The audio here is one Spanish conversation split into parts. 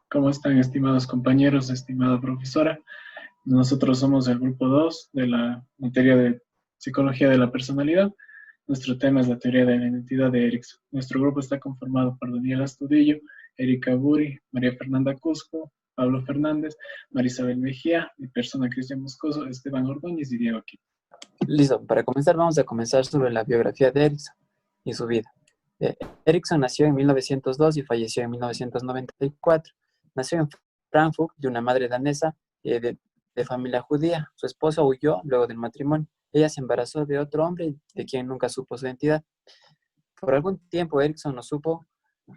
¿Cómo están, estimados compañeros, estimada profesora? Nosotros somos el grupo 2 de la materia de Psicología de la Personalidad. Nuestro tema es la teoría de la identidad de Erikson. Nuestro grupo está conformado por Daniel Astudillo, Erika Buri, María Fernanda Cusco, Pablo Fernández, Marisabel Mejía, mi persona Cristian Moscoso, Esteban Ordóñez y Diego Aquino. Listo, para comenzar vamos a comenzar sobre la biografía de Erikson y su vida. Erikson nació en 1902 y falleció en 1994. Nació en Frankfurt de una madre danesa de familia judía. Su esposo huyó luego del matrimonio. Ella se embarazó de otro hombre de quien nunca supo su identidad. Por algún tiempo Erikson no supo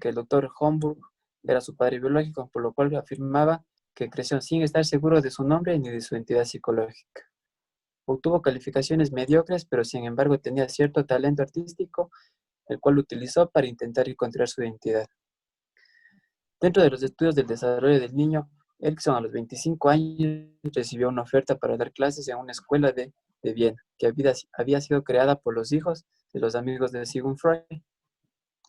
que el doctor Homburg era su padre biológico, por lo cual afirmaba que creció sin estar seguro de su nombre ni de su identidad psicológica. Obtuvo calificaciones mediocres, pero sin embargo tenía cierto talento artístico, el cual utilizó para intentar encontrar su identidad. Dentro de los estudios del desarrollo del niño, Erikson a los 25 años recibió una oferta para dar clases en una escuela de Viena, que había sido creada por los hijos de los amigos de Sigmund Freud.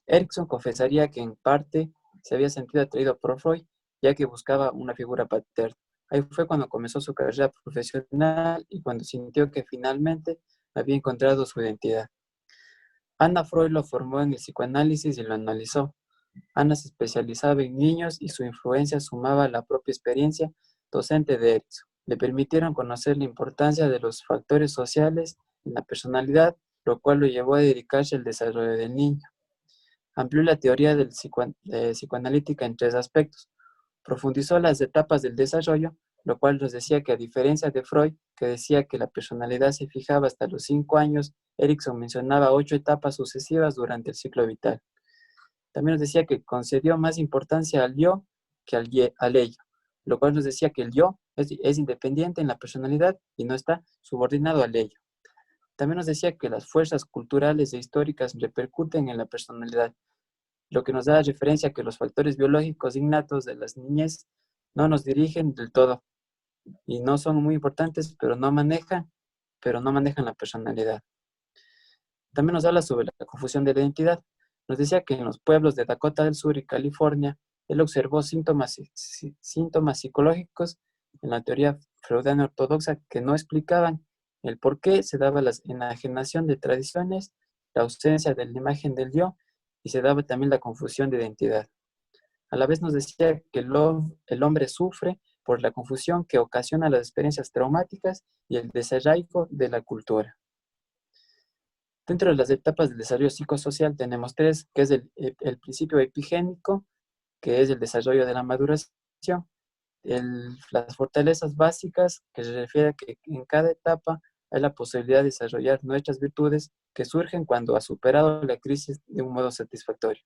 Erikson confesaría que en parte se había sentido atraído por Freud, ya que buscaba una figura paterna. Ahí fue cuando comenzó su carrera profesional y cuando sintió que finalmente había encontrado su identidad. Anna Freud lo formó en el psicoanálisis y lo analizó. Anna se especializaba en niños y su influencia sumaba a la propia experiencia docente de Erikson. Le permitieron conocer la importancia de los factores sociales en la personalidad, lo cual lo llevó a dedicarse al desarrollo del niño. Amplió la teoría psicoanalítica en 3 aspectos. Profundizó las etapas del desarrollo, lo cual nos decía que a diferencia de Freud, que decía que la personalidad se fijaba hasta los 5 años, Erikson mencionaba 8 etapas sucesivas durante el ciclo vital. También nos decía que concedió más importancia al yo que al ello, lo cual nos decía que el yo es independiente en la personalidad y no está subordinado al ello. También nos decía que las fuerzas culturales e históricas repercuten en la personalidad, lo que nos da referencia a que los factores biológicos innatos de las niñez no nos dirigen del todo y no son muy importantes, pero no manejan la personalidad. También nos habla sobre la confusión de la identidad. Nos decía que en los pueblos de Dakota del Sur y California, él observó síntomas psicológicos en la teoría freudiana ortodoxa que no explicaban el por qué se daba la enajenación de tradiciones, la ausencia de la imagen del yo y se daba también la confusión de identidad. A la vez nos decía que el hombre sufre por la confusión que ocasiona las experiencias traumáticas y el desarraigo de la cultura. Dentro de las etapas del desarrollo psicosocial tenemos 3, que es el principio epigénico, que es el desarrollo de la maduración, las fortalezas básicas, que se refiere a que en cada etapa hay la posibilidad de desarrollar nuestras virtudes que surgen cuando ha superado la crisis de un modo satisfactorio.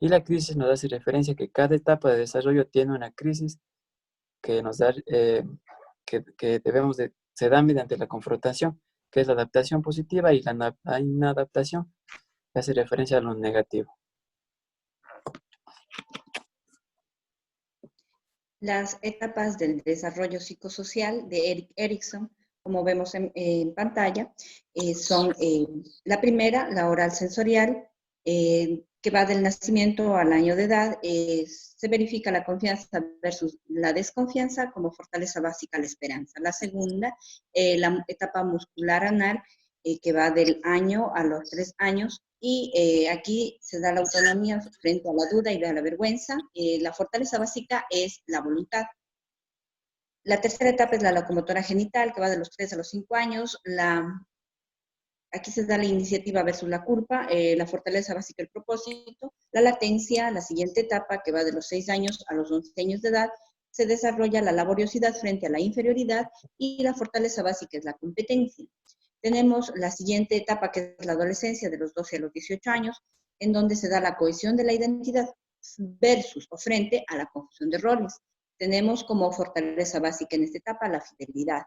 Y la crisis nos hace referencia a que cada etapa de desarrollo tiene una crisis que nos da, se da mediante la confrontación, que es la adaptación positiva, y la inadaptación, que hace referencia a lo negativo. Las etapas del desarrollo psicosocial de Erik Erikson, como vemos en pantalla, son la primera, la oral sensorial, que va del nacimiento al año de edad. Se verifica la confianza versus la desconfianza como fortaleza básica a la esperanza. La segunda, la etapa muscular anal, que va del año a los 3 años, y aquí se da la autonomía frente a la duda y a la vergüenza. La fortaleza básica es la voluntad. La tercera etapa es la locomotora genital, que va de los 3 a los 5 años. Aquí se da la iniciativa versus la culpa, la fortaleza básica, el propósito. La latencia, la siguiente etapa, que va de los 6 años a los 11 años de edad, se desarrolla la laboriosidad frente a la inferioridad, y la fortaleza básica es la competencia. Tenemos la siguiente etapa, que es la adolescencia, de los 12 a los 18 años, en donde se da la cohesión de la identidad versus o frente a la confusión de roles. Tenemos como fortaleza básica en esta etapa la fidelidad.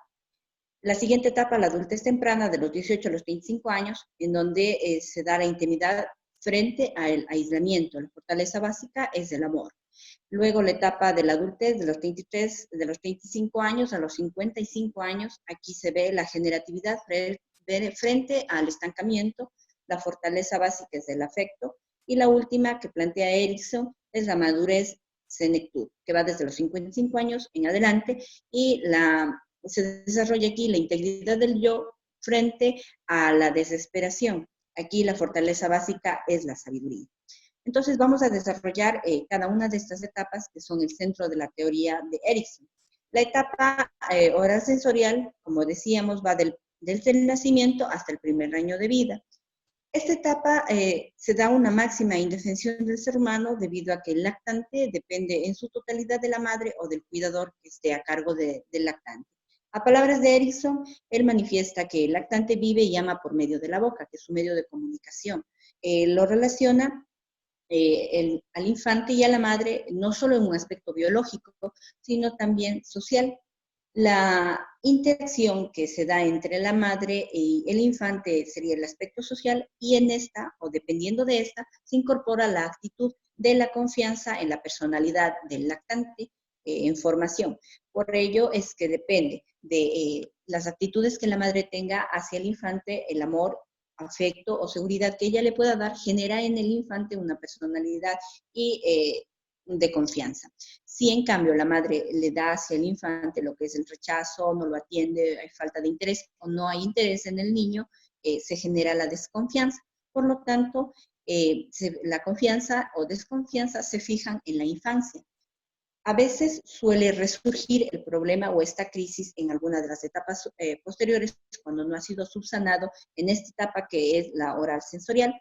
La siguiente etapa, la adultez temprana, de los 18 a los 25 años, en donde se da la intimidad frente al aislamiento. La fortaleza básica es el amor. Luego la etapa de la adultez, de los 35 años a los 55 años, aquí se ve la generatividad frente al estancamiento. La fortaleza básica es el afecto. Y la última que plantea Erikson es la madurez senectud, que va desde los 55 años en adelante, y se desarrolla aquí la integridad del yo frente a la desesperación. Aquí la fortaleza básica es la sabiduría. Entonces vamos a desarrollar cada una de estas etapas que son el centro de la teoría de Erikson. La etapa oral sensorial, como decíamos, va desde el nacimiento hasta el primer año de vida. Esta etapa se da una máxima indefensión del ser humano debido a que el lactante depende en su totalidad de la madre o del cuidador que esté a cargo del lactante. A palabras de Erikson, él manifiesta que el lactante vive y ama por medio de la boca, que es su medio de comunicación. Lo relaciona al infante y a la madre no solo en un aspecto biológico, sino también social. La interacción que se da entre la madre y el infante sería el aspecto social, y en esta, o dependiendo de esta, se incorpora la actitud de la confianza en la personalidad del lactante en formación. Por ello es que depende de las actitudes que la madre tenga hacia el infante, el amor, afecto o seguridad que ella le pueda dar, genera en el infante una personalidad y de confianza. Si en cambio la madre le da hacia el infante lo que es el rechazo, no lo atiende, hay falta de interés o no hay interés en el niño, se genera la desconfianza. Por lo tanto, la confianza o desconfianza se fijan en la infancia. A veces suele resurgir el problema o esta crisis en alguna de las etapas posteriores cuando no ha sido subsanado en esta etapa que es la oral sensorial.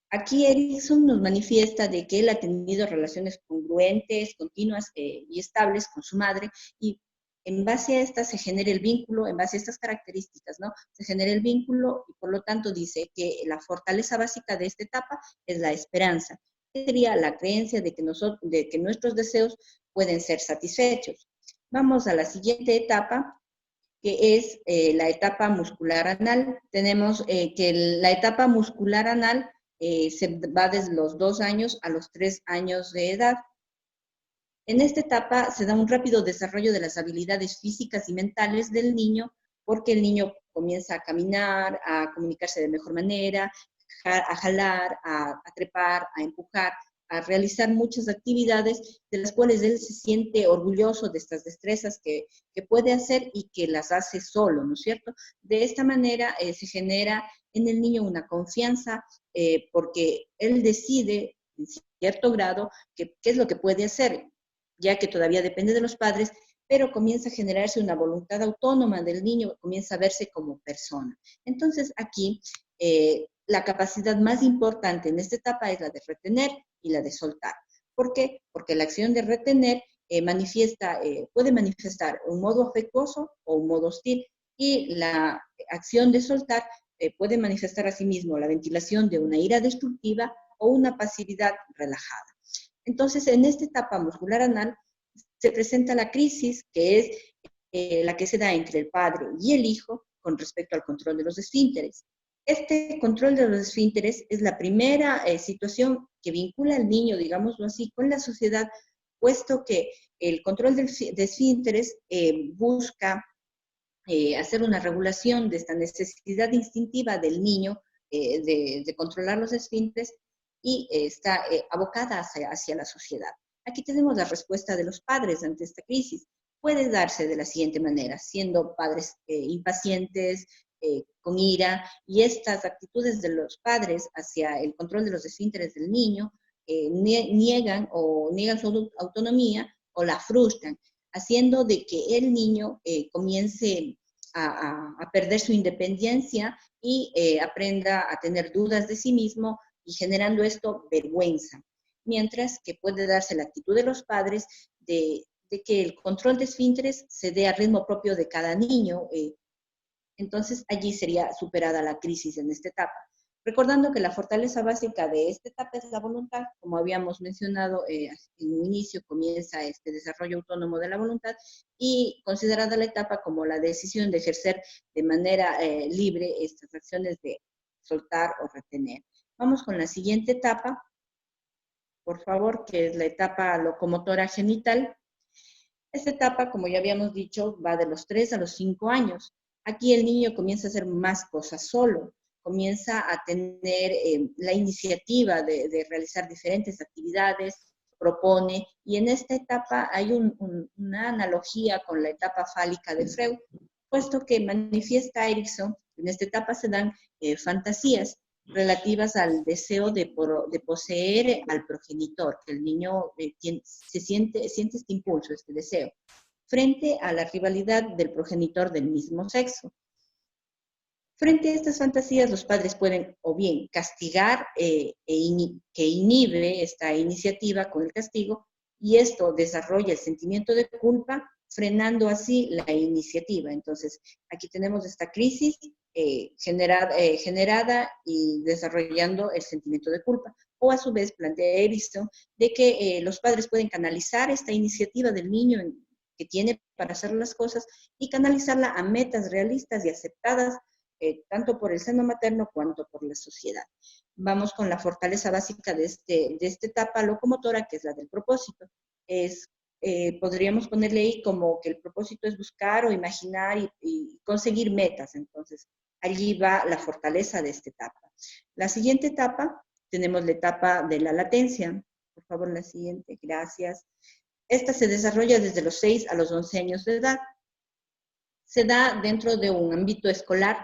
Aquí Erikson nos manifiesta de que él ha tenido relaciones congruentes, continuas y estables con su madre, y en base a estas se genera el vínculo, en base a estas características, ¿no? Se genera el vínculo y por lo tanto dice que la fortaleza básica de esta etapa es la esperanza. Sería la creencia de que nuestros deseos pueden ser satisfechos. Vamos a la siguiente etapa, que es la etapa muscular anal. Tenemos que la etapa muscular anal se va desde los 2 años a los 3 años de edad. En esta etapa se da un rápido desarrollo de las habilidades físicas y mentales del niño, porque el niño comienza a caminar, a comunicarse de mejor manera, a jalar, a trepar, a empujar, a realizar muchas actividades de las cuales él se siente orgulloso de estas destrezas que puede hacer y que las hace solo, ¿no es cierto? De esta manera se genera en el niño una confianza porque él decide en cierto grado qué es lo que puede hacer, ya que todavía depende de los padres, pero comienza a generarse una voluntad autónoma del niño, comienza a verse como persona. Entonces aquí la capacidad más importante en esta etapa es la de retener y la de soltar. ¿Por qué? Porque la acción de retener puede manifestar un modo afectuoso o un modo hostil, y la acción de soltar puede manifestar asimismo la ventilación de una ira destructiva o una pasividad relajada. Entonces, en esta etapa muscular anal se presenta la crisis, que es la que se da entre el padre y el hijo con respecto al control de los esfínteres. Este control de los esfínteres es la primera situación que vincula al niño, digámoslo así, con la sociedad, puesto que el control de esfínteres busca hacer una regulación de esta necesidad instintiva del niño de controlar los esfínteres, y está abocada hacia la sociedad. Aquí tenemos la respuesta de los padres ante esta crisis. Puede darse de la siguiente manera, siendo padres impacientes, con ira, y estas actitudes de los padres hacia el control de los esfínteres del niño niegan su autonomía o la frustran, haciendo de que el niño comience a perder su independencia y aprenda a tener dudas de sí mismo, y generando esto vergüenza. Mientras que puede darse la actitud de los padres de que el control de esfínteres se dé al ritmo propio de cada niño. Entonces allí sería superada la crisis en esta etapa. Recordando que la fortaleza básica de esta etapa es la voluntad, como habíamos mencionado en un inicio, comienza este desarrollo autónomo de la voluntad, y considerada la etapa como la decisión de ejercer de manera libre estas acciones de soltar o retener. Vamos con la siguiente etapa, por favor, que es la etapa locomotora genital. Esta etapa, como ya habíamos dicho, va de los 3 a los 5 años. Aquí el niño comienza a hacer más cosas solo, comienza a tener la iniciativa de realizar diferentes actividades, propone, y en esta etapa hay una analogía con la etapa fálica de Freud, puesto que manifiesta Erikson, en esta etapa se dan fantasías relativas al deseo de poseer al progenitor, que el niño siente este impulso, este deseo, frente a la rivalidad del progenitor del mismo sexo. Frente a estas fantasías, los padres pueden o bien castigar que inhibe esta iniciativa con el castigo, y esto desarrolla el sentimiento de culpa, frenando así la iniciativa. Entonces, aquí tenemos esta crisis generada y desarrollando el sentimiento de culpa. O a su vez plantea Erikson de que los padres pueden canalizar esta iniciativa del niño que tiene para hacer las cosas y canalizarla a metas realistas y aceptadas tanto por el seno materno cuanto por la sociedad. Vamos con la fortaleza básica de esta etapa locomotora, que es la del propósito. Podríamos ponerle ahí como que el propósito es buscar o imaginar y conseguir metas. Entonces, allí va la fortaleza de esta etapa. La siguiente etapa, tenemos la etapa de la latencia. Por favor, la siguiente, gracias. Esta se desarrolla desde los 6 a los 11 años de edad. Se da dentro de un ámbito escolar,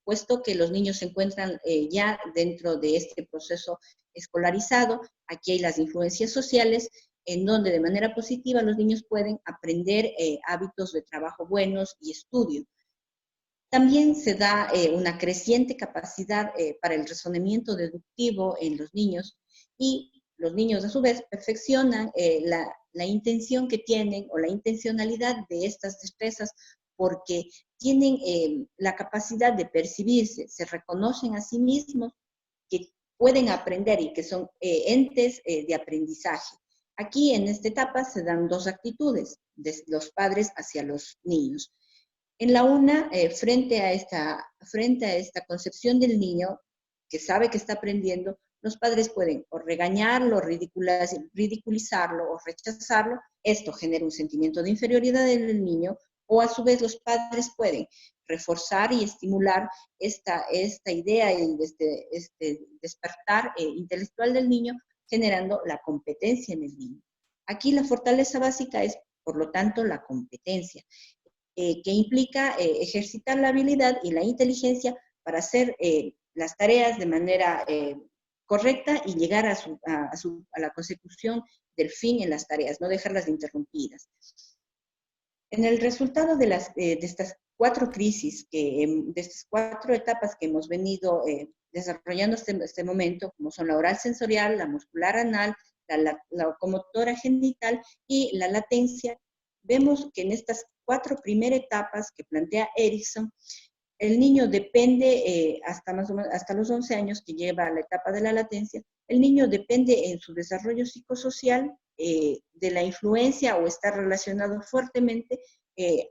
puesto que los niños se encuentran ya dentro de este proceso escolarizado. Aquí hay las influencias sociales, en donde de manera positiva los niños pueden aprender hábitos de trabajo buenos y estudio. También se da una creciente capacidad para el razonamiento deductivo en los niños, y los niños a su vez perfeccionan la intención que tienen o la intencionalidad de estas destrezas, porque tienen la capacidad de percibirse, se reconocen a sí mismos que pueden aprender y que son entes de aprendizaje. Aquí en esta etapa se dan dos actitudes de los padres hacia los niños. En la una, frente a esta concepción del niño que sabe que está aprendiendo, los padres pueden o regañarlo, ridiculizarlo o rechazarlo. Esto genera un sentimiento de inferioridad en el niño, o a su vez los padres pueden reforzar y estimular esta idea y este despertar intelectual del niño, generando la competencia en el niño. Aquí la fortaleza básica es, por lo tanto, la competencia, que implica ejercitar la habilidad y la inteligencia para hacer las tareas de manera correcta y llegar a la consecución del fin en las tareas, no dejarlas interrumpidas. En el resultado de estas 4 crisis, de estas 4 etapas que hemos venido desarrollando hasta este momento, como son la oral sensorial, la muscular anal, la locomotora genital y la latencia, vemos que en estas 4 primeras etapas que plantea Erikson, el niño depende hasta los 11 años, que lleva la etapa de la latencia. El niño depende en su desarrollo psicosocial de la influencia, o está relacionado fuertemente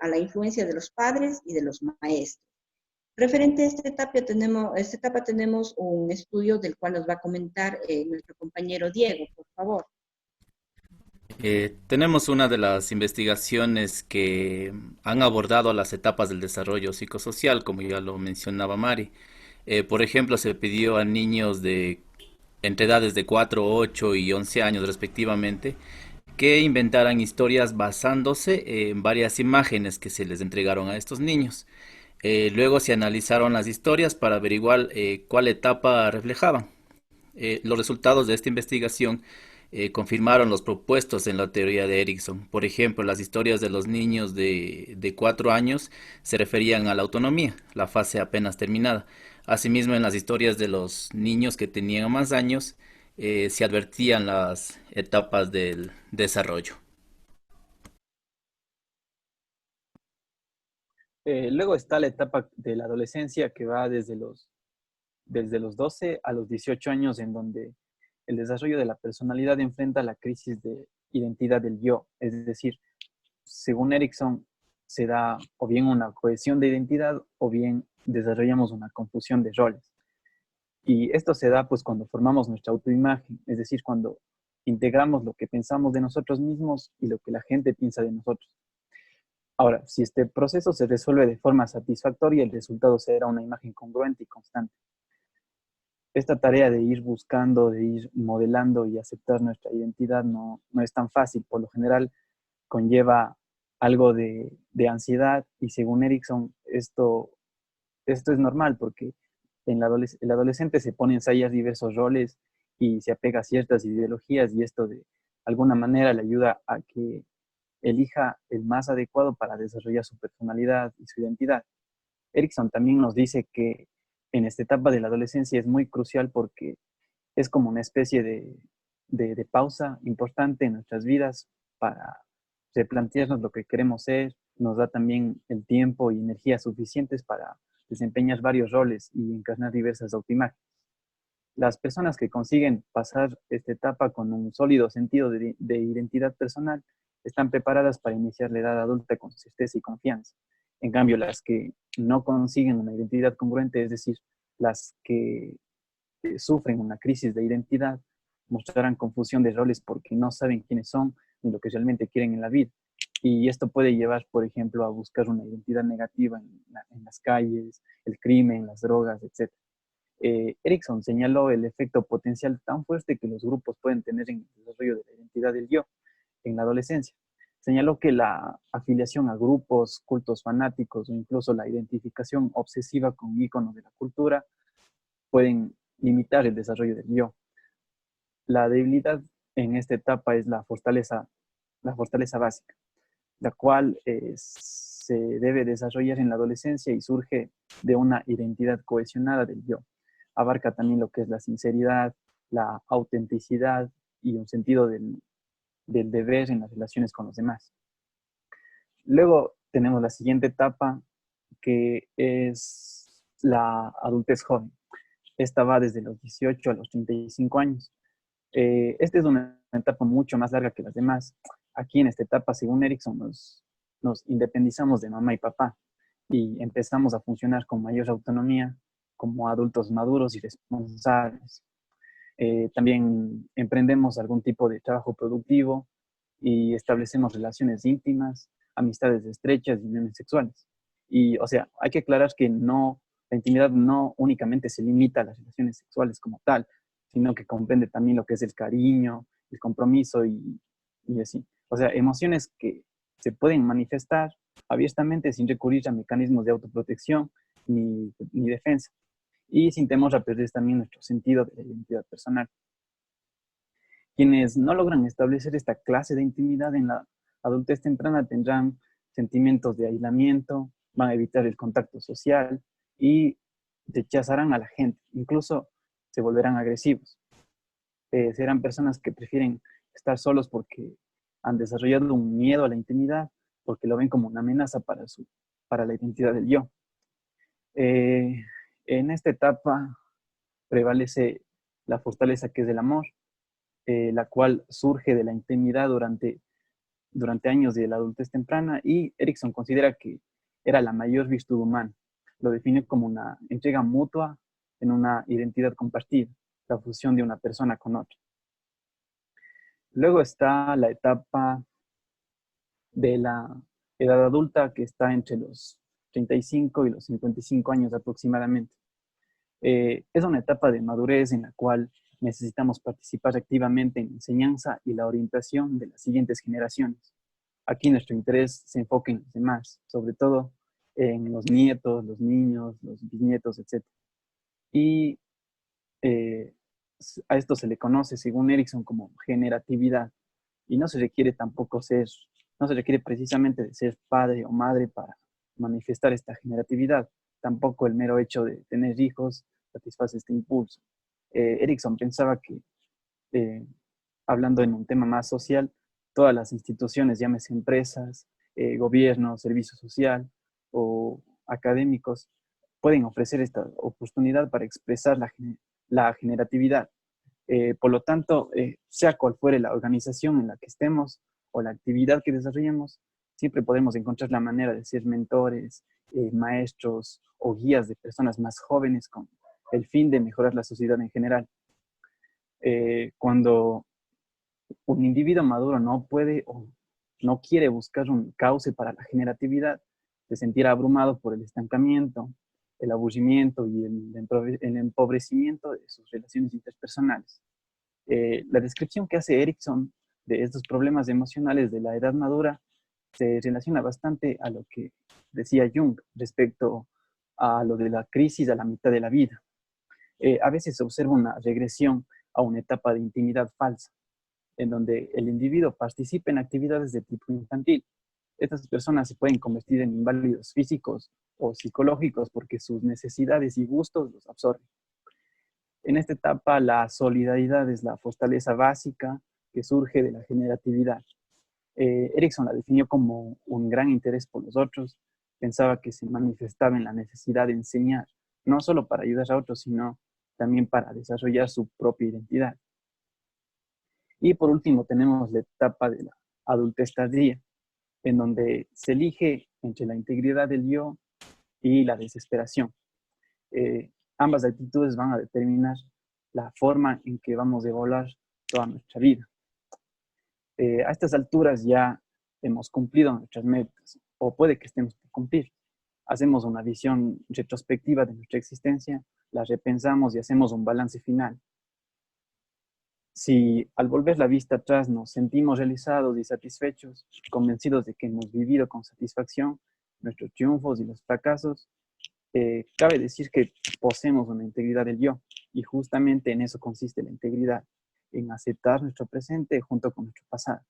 a la influencia de los padres y de los maestros. Referente a esta etapa tenemos un estudio del cual nos va a comentar nuestro compañero Diego, por favor. Tenemos una de las investigaciones que han abordado las etapas del desarrollo psicosocial, como ya lo mencionaba Mari. Por ejemplo, se pidió a niños de entre edades de 4, 8 y 11 años respectivamente que inventaran historias basándose en varias imágenes que se les entregaron a estos niños. Luego se analizaron las historias para averiguar cuál etapa reflejaban. Los resultados de esta investigación confirmaron los propuestos en la teoría de Erikson. Por ejemplo, las historias de los niños de 4 años se referían a la autonomía, la fase apenas terminada. Asimismo, en las historias de los niños que tenían más años, se advertían las etapas del desarrollo. Luego está la etapa de la adolescencia, que va desde los 12 a los 18 años, en donde el desarrollo de la personalidad enfrenta la crisis de identidad del yo. Es decir, según Erikson, se da o bien una cohesión de identidad o bien desarrollamos una confusión de roles. Y esto se da pues cuando formamos nuestra autoimagen, es decir, cuando integramos lo que pensamos de nosotros mismos y lo que la gente piensa de nosotros. Ahora, si este proceso se resuelve de forma satisfactoria, el resultado será una imagen congruente y constante. esta tarea de ir buscando, de ir modelando y aceptar nuestra identidad no es tan fácil. Por lo general conlleva algo de ansiedad y según Erickson esto es normal porque el adolescente se pone a ensayar diversos roles y se apega a ciertas ideologías y esto de alguna manera le ayuda a que elija el más adecuado para desarrollar su personalidad y su identidad. Erickson también nos dice que en esta etapa de la adolescencia es muy crucial porque es como una especie de pausa importante en nuestras vidas para replantearnos lo que queremos ser, nos da también el tiempo y energía suficientes para desempeñar varios roles y encarnar diversas autoimágenes. Las personas que consiguen pasar esta etapa con un sólido sentido de identidad personal están preparadas para iniciar la edad adulta con certeza y confianza. En cambio, las que no consiguen una identidad congruente, es decir, las que sufren una crisis de identidad, mostrarán confusión de roles porque no saben quiénes son ni lo que realmente quieren en la vida. Y esto puede llevar, por ejemplo, a buscar una identidad negativa en las calles, el crimen, las drogas, etc. Erickson señaló el efecto potencial tan fuerte que los grupos pueden tener en el desarrollo de la identidad del yo en la adolescencia. Señaló que la afiliación a grupos, cultos fanáticos o incluso la identificación obsesiva con íconos de la cultura pueden limitar el desarrollo del yo. La debilidad en esta etapa es la fortaleza básica, la cual se debe desarrollar en la adolescencia y surge de una identidad cohesionada del yo. Abarca también lo que es la sinceridad, la autenticidad y un sentido del deber en las relaciones con los demás. Luego tenemos la siguiente etapa, que es la adultez joven. Esta va desde los 18 a los 35 años. Esta es una etapa mucho más larga que las demás. Aquí en esta etapa, según Erickson, nos independizamos de mamá y papá y empezamos a funcionar con mayor autonomía como adultos maduros y responsables. También emprendemos algún tipo de trabajo productivo y establecemos relaciones íntimas, amistades estrechas y uniones sexuales. Y, o sea, hay que aclarar que la intimidad no únicamente se limita a las relaciones sexuales como tal, sino que comprende también lo que es el cariño, el compromiso y así. O sea, emociones que se pueden manifestar abiertamente sin recurrir a mecanismos de autoprotección ni defensa y sin temor a perder también nuestro sentido de la identidad personal. Quienes no logran establecer esta clase de intimidad en la adultez temprana tendrán sentimientos de aislamiento, van a evitar el contacto social y rechazarán a la gente, incluso se volverán agresivos. Serán personas que prefieren estar solos porque han desarrollado un miedo a la intimidad, porque lo ven como una amenaza para la identidad del yo. En esta etapa prevalece la fortaleza que es el amor, la cual surge de la intimidad durante años de la adultez temprana y Erickson considera que era la mayor virtud humana. Lo define como una entrega mutua en una identidad compartida, la fusión de una persona con otra. Luego está la etapa de la edad adulta que está entre los 35 y los 55 años aproximadamente. Es una etapa de madurez en la cual necesitamos participar activamente en la enseñanza y la orientación de las siguientes generaciones. Aquí nuestro interés se enfoca en los demás, sobre todo en los nietos, los niños, los bisnietos, etc. Y a esto se le conoce, según Erickson, como generatividad. Y no se requiere precisamente de ser padre o madre para manifestar esta generatividad. Tampoco el mero hecho de tener hijos satisface este impulso. Erickson pensaba que, hablando en un tema más social, todas las instituciones, llámese empresas, gobierno, servicio social o académicos, pueden ofrecer esta oportunidad para expresar la generatividad. Por lo tanto, sea cual fuere la organización en la que estemos o la actividad que desarrollemos, siempre podemos encontrar la manera de ser mentores, maestros o guías de personas más jóvenes con el fin de mejorar la sociedad en general. Cuando un individuo maduro no puede o no quiere buscar un cauce para la generatividad, se sentirá abrumado por el estancamiento el aburrimiento y el empobrecimiento de sus relaciones interpersonales. La descripción que hace Erikson de estos problemas emocionales de la edad madura se relaciona bastante a lo que decía Jung respecto a lo de la crisis a la mitad de la vida. A veces se observa una regresión a una etapa de intimidad falsa, en donde el individuo participa en actividades de tipo infantil. Estas personas se pueden convertir en inválidos físicos o psicológicos porque sus necesidades y gustos los absorben. En esta etapa, la solidaridad es la fortaleza básica que surge de la generatividad. Erikson la definió como un gran interés por los otros. Pensaba que se manifestaba en la necesidad de enseñar, no solo para ayudar a otros, sino también para desarrollar su propia identidad. Y por último tenemos la etapa de la adultez tardía, en donde se elige entre la integridad del yo y la desesperación. Ambas actitudes van a determinar la forma en que vamos a evaluar toda nuestra vida. A estas alturas ya hemos cumplido nuestras metas, o puede que estemos por cumplir. Hacemos una visión retrospectiva de nuestra existencia, la repensamos y hacemos un balance final. Si al volver la vista atrás nos sentimos realizados y satisfechos, convencidos de que hemos vivido con satisfacción nuestros triunfos y los fracasos, cabe decir que poseemos una integridad del yo, y justamente en eso consiste la integridad, en aceptar nuestro presente junto con nuestro pasado.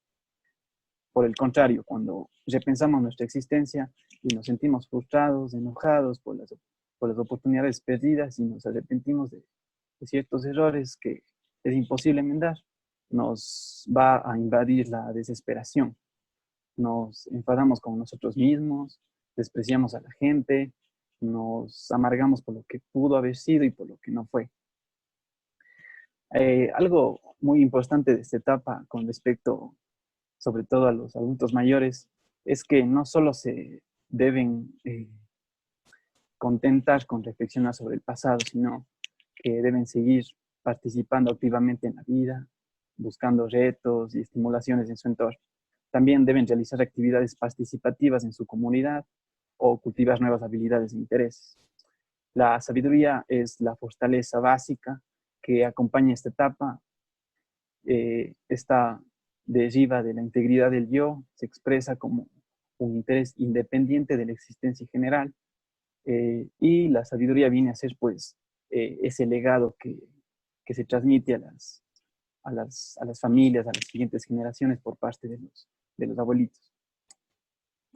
Por el contrario, cuando repensamos nuestra existencia y nos sentimos frustrados, enojados por las oportunidades perdidas y nos arrepentimos de ciertos errores que es imposible enmendar, nos va a invadir la desesperación. Nos enfadamos con nosotros mismos, despreciamos a la gente, nos amargamos por lo que pudo haber sido y por lo que no fue. Algo muy importante de esta etapa con respecto, sobre todo a los adultos mayores, es que no solo se deben contentar con reflexionar sobre el pasado, sino que deben seguir participando activamente en la vida, buscando retos y estimulaciones en su entorno. También deben realizar actividades participativas en su comunidad o cultivar nuevas habilidades e intereses. La sabiduría es la fortaleza básica que acompaña esta etapa. Esta deriva de la integridad del yo, se expresa como un interés independiente de la existencia general, y la sabiduría viene a ser pues ese legado que se transmite a las familias, a las siguientes generaciones por parte de los abuelitos.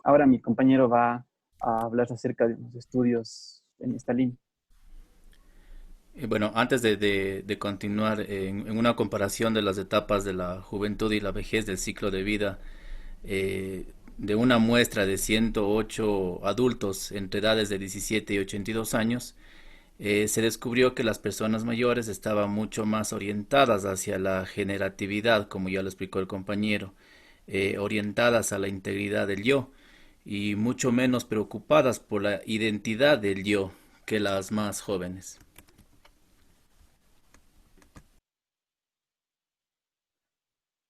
Ahora mi compañero va a hablar acerca de unos estudios en esta línea. Bueno, antes de continuar en una comparación de las etapas de la juventud y la vejez del ciclo de vida, de una muestra de 108 adultos entre edades de 17 y 82 años, se descubrió que las personas mayores estaban mucho más orientadas hacia la generatividad, como ya lo explicó el compañero, orientadas a la integridad del yo y mucho menos preocupadas por la identidad del yo que las más jóvenes.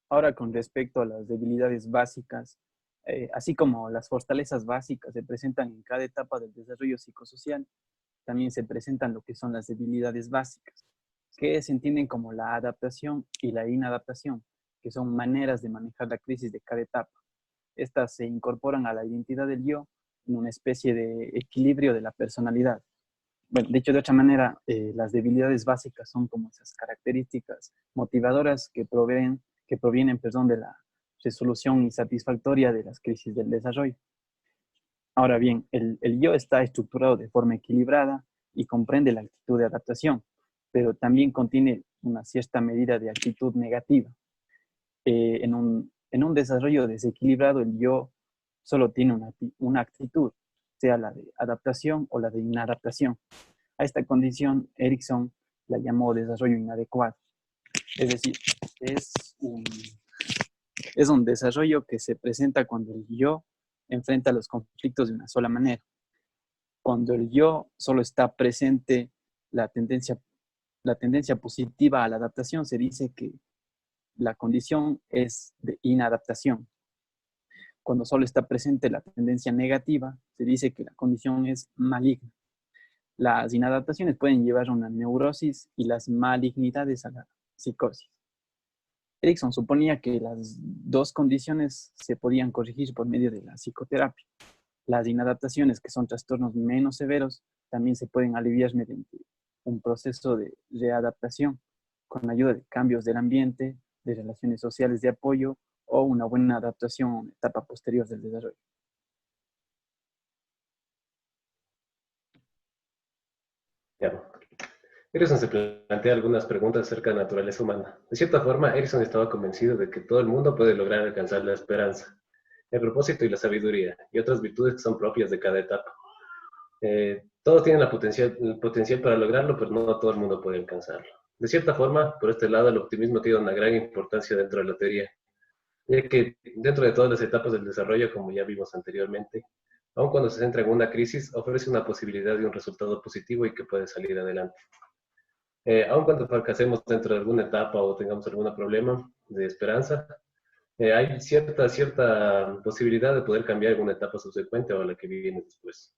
Ahora, con respecto a las debilidades básicas, así como las fortalezas básicas se presentan en cada etapa del desarrollo psicosocial, también se presentan lo que son las debilidades básicas, que se entienden como la adaptación y la inadaptación, que son maneras de manejar la crisis de cada etapa. Estas se incorporan a la identidad del yo en una especie de equilibrio de la personalidad. Bueno, dicho de otra manera, las debilidades básicas son como esas características motivadoras que provienen, de la resolución insatisfactoria de las crisis del desarrollo. Ahora bien, el yo está estructurado de forma equilibrada y comprende la actitud de adaptación, pero también contiene una cierta medida de actitud negativa. En un desarrollo desequilibrado, el yo solo tiene una actitud, sea la de adaptación o la de inadaptación. A esta condición, Erikson la llamó desarrollo inadecuado. Es decir, es un desarrollo que se presenta cuando el yo enfrenta los conflictos de una sola manera. Cuando el yo solo está presente la tendencia positiva a la adaptación, se dice que la condición es de inadaptación. Cuando solo está presente la tendencia negativa, se dice que la condición es maligna. Las inadaptaciones pueden llevar a una neurosis y las malignidades a la psicosis. Erikson suponía que las dos condiciones se podían corregir por medio de la psicoterapia. Las inadaptaciones, que son trastornos menos severos, también se pueden aliviar mediante un proceso de readaptación con ayuda de cambios del ambiente, de relaciones sociales de apoyo o una buena adaptación a una etapa posterior del desarrollo. Ya. Erickson se plantea algunas preguntas acerca de la naturaleza humana. De cierta forma, Erickson estaba convencido de que todo el mundo puede lograr alcanzar la esperanza, el propósito y la sabiduría, y otras virtudes que son propias de cada etapa. Todos tienen el potencial para lograrlo, pero no todo el mundo puede alcanzarlo. De cierta forma, por este lado, el optimismo tiene una gran importancia dentro de la teoría, ya que dentro de todas las etapas del desarrollo, como ya vimos anteriormente, aun cuando se centra en una crisis, ofrece una posibilidad de un resultado positivo y que puede salir adelante. Aun cuando fracasemos dentro de alguna etapa o tengamos algún problema de esperanza, hay cierta posibilidad de poder cambiar alguna etapa subsecuente o la que viene después.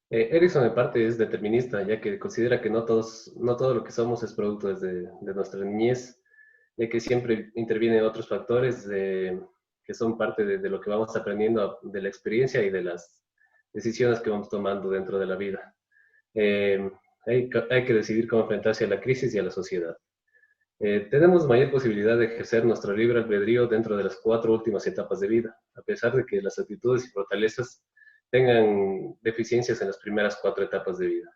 Erickson en parte es determinista, ya que considera que no todo lo que somos es producto de nuestra niñez, ya que siempre intervienen otros factores que son parte de lo que vamos aprendiendo de la experiencia y de las decisiones que vamos tomando dentro de la vida. Hay que decidir cómo enfrentarse a la crisis y a la sociedad. Tenemos mayor posibilidad de ejercer nuestro libre albedrío dentro de las 4 últimas etapas de vida, a pesar de que las actitudes y fortalezas tengan deficiencias en las primeras 4 etapas de vida.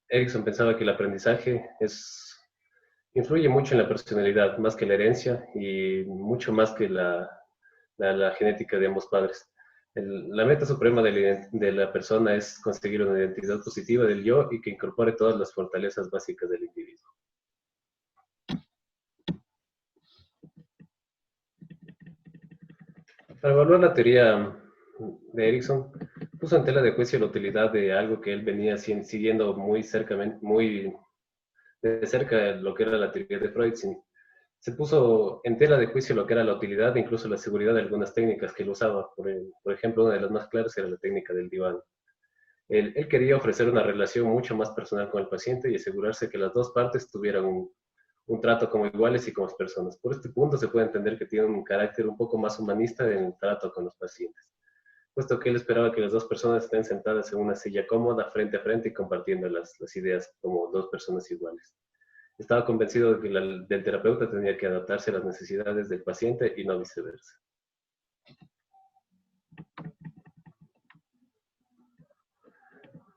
Erickson pensaba que el aprendizaje influye mucho en la personalidad, más que la herencia y mucho más que la genética de ambos padres. La meta suprema de la persona es conseguir una identidad positiva del yo y que incorpore todas las fortalezas básicas del individuo. Para evaluar la teoría de Erickson, puso en tela de juicio la utilidad de algo que él venía siguiendo muy de cerca lo que era la teoría de Freud. Se puso en tela de juicio lo que era la utilidad e incluso la seguridad de algunas técnicas que él usaba. Por ejemplo, una de las más claras era la técnica del diván. Él quería ofrecer una relación mucho más personal con el paciente y asegurarse que las dos partes tuvieran un trato como iguales y como personas. Por este punto se puede entender que tiene un carácter un poco más humanista en el trato con los pacientes, puesto que él esperaba que las dos personas estén sentadas en una silla cómoda, frente a frente y compartiendo las ideas como dos personas iguales. Estaba convencido de que del terapeuta tenía que adaptarse a las necesidades del paciente y no viceversa.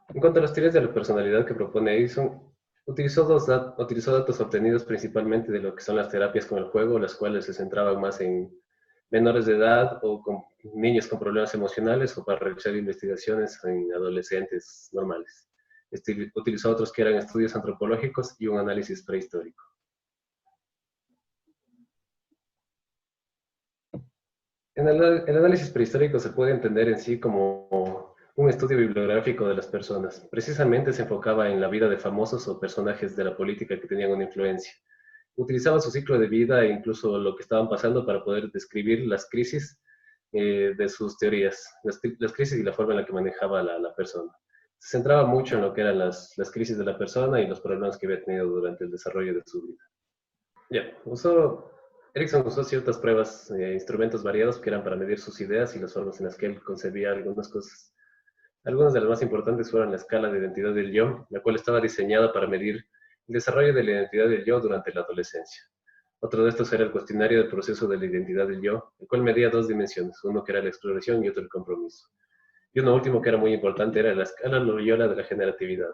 En cuanto a las teorías de la personalidad que propone Erickson, utilizó datos obtenidos principalmente de lo que son las terapias con el juego, las cuales se centraban más en menores de edad o con niños con problemas emocionales o para realizar investigaciones en adolescentes normales. Utilizó otros que eran estudios antropológicos y un análisis prehistórico. El análisis prehistórico se puede entender en sí como un estudio bibliográfico de las personas. Precisamente se enfocaba en la vida de famosos o personajes de la política que tenían una influencia. Utilizaba su ciclo de vida e incluso lo que estaban pasando para poder describir las crisis de sus teorías, las crisis y la forma en la que manejaba la persona. Se centraba mucho en lo que eran las crisis de la persona y los problemas que había tenido durante el desarrollo de su vida. Erickson usó ciertas pruebas, instrumentos variados que eran para medir sus ideas y las formas en las que él concebía algunas cosas. Algunas de las más importantes fueron la escala de identidad del yo, la cual estaba diseñada para medir el desarrollo de la identidad del yo durante la adolescencia. Otro de estos era el cuestionario del proceso de la identidad del yo, el cual medía 2 dimensiones, uno que era la exploración y otro el compromiso. Y uno último que era muy importante era la escala Loyola de la generatividad,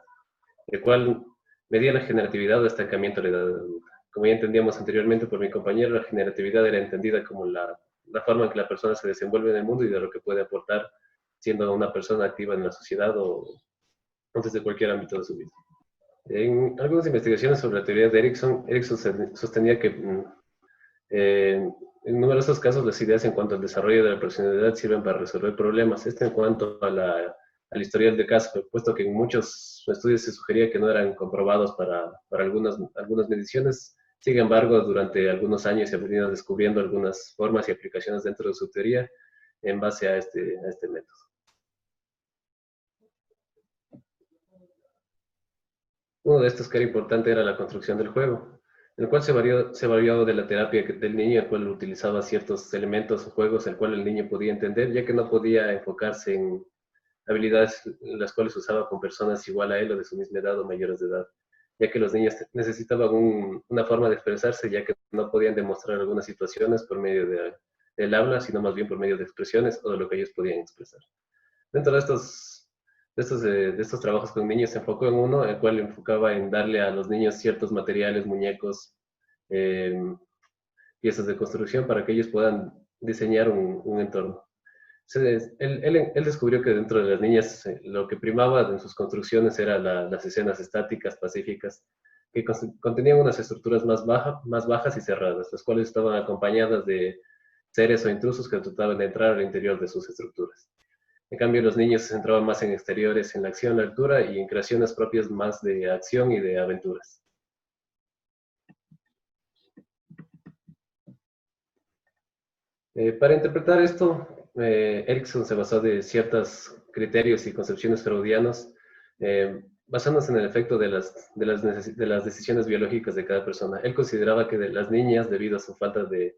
el cual medía la generatividad o estancamiento de la edad adulta. Como ya entendíamos anteriormente por mi compañero, la generatividad era entendida como la forma en que la persona se desenvuelve en el mundo y de lo que puede aportar siendo una persona activa en la sociedad o desde cualquier ámbito de su vida. En algunas investigaciones sobre la teoría de Erickson sostenía que en numerosos casos las ideas en cuanto al desarrollo de la personalidad sirven para resolver problemas. En cuanto al historial de caso, puesto que en muchos estudios se sugería que no eran comprobados para algunas mediciones. Sin embargo, durante algunos años se han venido descubriendo algunas formas y aplicaciones dentro de su teoría en base a este método. Uno de estos que era importante era la construcción del juego, el cual se valió de la terapia del niño, el cual utilizaba ciertos elementos o juegos, el cual el niño podía entender, ya que no podía enfocarse en habilidades las cuales usaba con personas igual a él o de su misma edad o mayores de edad, ya que los niños necesitaban una forma de expresarse, ya que no podían demostrar algunas situaciones por medio del habla, sino más bien por medio de expresiones o de lo que ellos podían expresar. Dentro de estos trabajos con niños se enfocó en uno, el cual enfocaba en darle a los niños ciertos materiales, muñecos, eh, piezas de construcción para que ellos puedan diseñar un entorno. Él descubrió que dentro de las niñas lo que primaba en sus construcciones eran las escenas estáticas, pacíficas, que contenían unas estructuras más bajas y cerradas, las cuales estaban acompañadas de seres o intrusos que trataban de entrar al interior de sus estructuras. En cambio, los niños se centraban más en exteriores, en la acción, la altura y en creaciones propias más de acción y de aventuras. Para interpretar esto, Erikson se basó de ciertos criterios y concepciones freudianos, basándose en el efecto de las decisiones biológicas de cada persona. Él consideraba que las niñas, debido a su falta de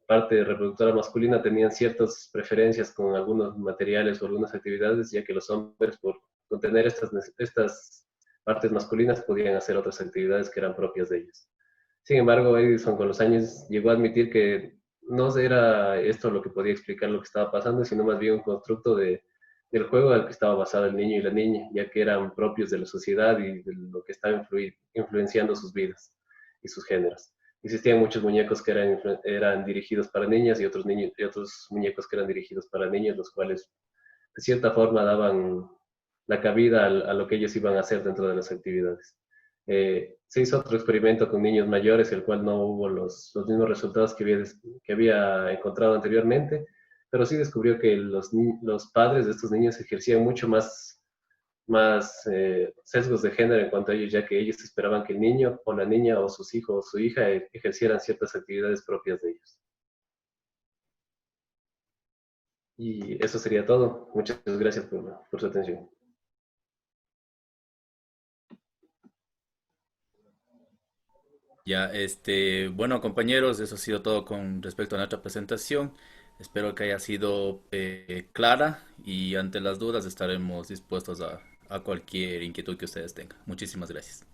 parte reproductora masculina, tenían ciertas preferencias con algunos materiales o algunas actividades, ya que los hombres, por contener estas partes masculinas, podían hacer otras actividades que eran propias de ellos. Sin embargo, Edison con los años llegó a admitir que no era esto lo que podía explicar lo que estaba pasando, sino más bien un constructo del juego al que estaba basado el niño y la niña, ya que eran propios de la sociedad y de lo que estaba influenciando sus vidas y sus géneros. Existían muchos muñecos que eran dirigidos para niñas y otros muñecos que eran dirigidos para niños, los cuales de cierta forma daban la cabida a lo que ellos iban a hacer dentro de las actividades. Se hizo otro experimento con niños mayores, el cual no hubo los mismos resultados que había encontrado anteriormente, pero sí descubrió que los padres de estos niños ejercían mucho más sesgos de género en cuanto a ellos, ya que ellos esperaban que el niño o la niña o sus hijos o su hija ejercieran ciertas actividades propias de ellos. Y eso sería todo. Muchas gracias por su atención. Ya, bueno, compañeros, eso ha sido todo con respecto a nuestra presentación. Espero que haya sido clara y ante las dudas estaremos dispuestos a cualquier inquietud que ustedes tengan. Muchísimas gracias.